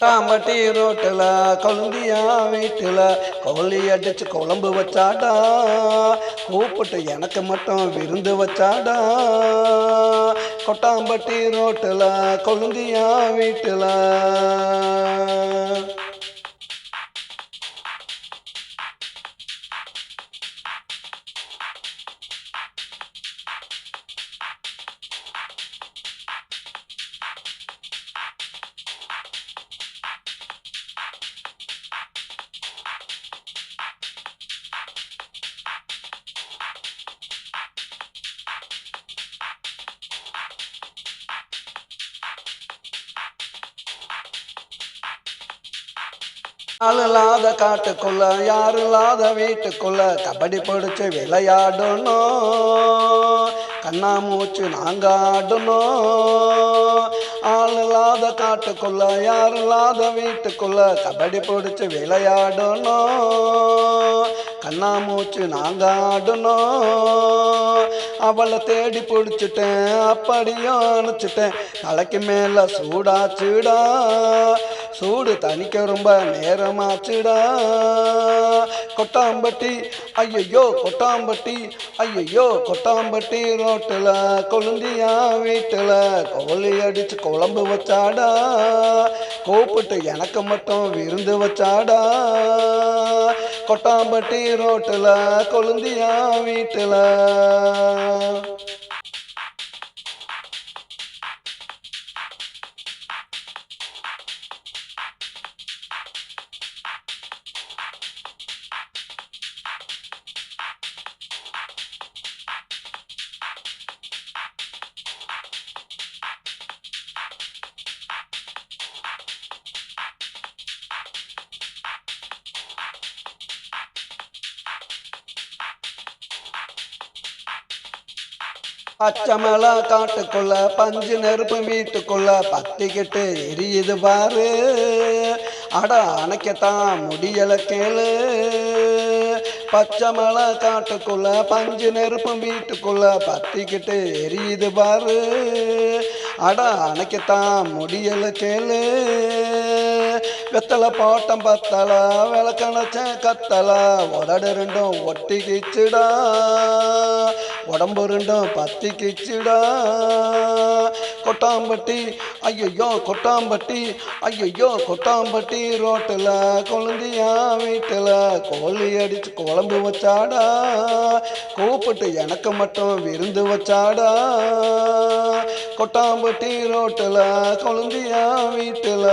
தாம்பட்டி ரோட்டில் கொழுந்தியா வீட்டில் கோழி அடிச்சு குழம்பு வச்சாடா, கூப்பிட்டு எனக்கு மட்டும் விருந்து வச்சாடா. கொட்டாம்பட்டி ரோட்டில் கொழுந்தியா வீட்டில் ஆள் இல்லாத காட்டுக்குள்ள யாரும் இல்லாத வீட்டுக்குள்ள கபடி பிடிச்சு விளையாடணும், கண்ணாமூச்சு நாங்க ஆடணும். ஆள் இல்லாத காட்டுக்குள்ள யாரும் இல்லாத வீட்டுக்குள்ள கபடி பிடிச்சு விளையாடணும், கண்ணாமூச்சு நாங்க ஆடணும். அவளை தேடி பிடிச்சிட்டேன் அப்படியும் அனுப்பிச்சிட்டேன், தலைக்கு மேல சூடாச்சுடா, சூடு தணிக்க ரொம்ப நேரமாச்சுடா. கொட்டாம்பட்டி ஐயோ கொட்டாம்பட்டி ஐயோ கொட்டாம்பட்டி ரோட்டில் கொழுந்தியா வீட்டில் கோழி அடிச்சு குழம்பு வச்சாடா, கூப்பிட்டு எனக்கு மட்டும் விருந்து வச்சாடா. கொட்டாம்பட்டி ரோட்டில் கொழுந்தியா வீட்டில் பச்சைமலை காட்டுக்குள்ள பஞ்சு நெருப்பு வீட்டுக்குள்ள பத்திக்கிட்டு எரியுது பாரு, அட அணைக்கத்தான் முடியல கேளு. பச்சைமலை காட்டுக்குள்ள பஞ்சு நெருப்பு வீட்டுக்குள்ள பத்திக்கிட்டு எரியுது பாரு, அட அணைக்கத்தான் முடியல கேளு. வெத்தலை போட்டம் பத்தல விளக்கணச்சேன் கத்தல, உதடு ரெண்டும் ஒட்டிக்கிச்சுடா, உடம்பு ரெண்டும் பத்திக்கிச்சுடா. கொட்டாம்பட்டி ஐயோ கொட்டாம்பட்டி ஐயோ கொட்டாம்பட்டி ரோட்டில் கொழுந்தியா வீட்டில் கோழி அடிச்சு குழம்பு வச்சாடா, கூப்பிட்டு எனக்கு மட்டும் விருந்து வச்சாடா. கொட்டாம்பட்டி ரோட்டில் கொழுந்தியா வீட்டில்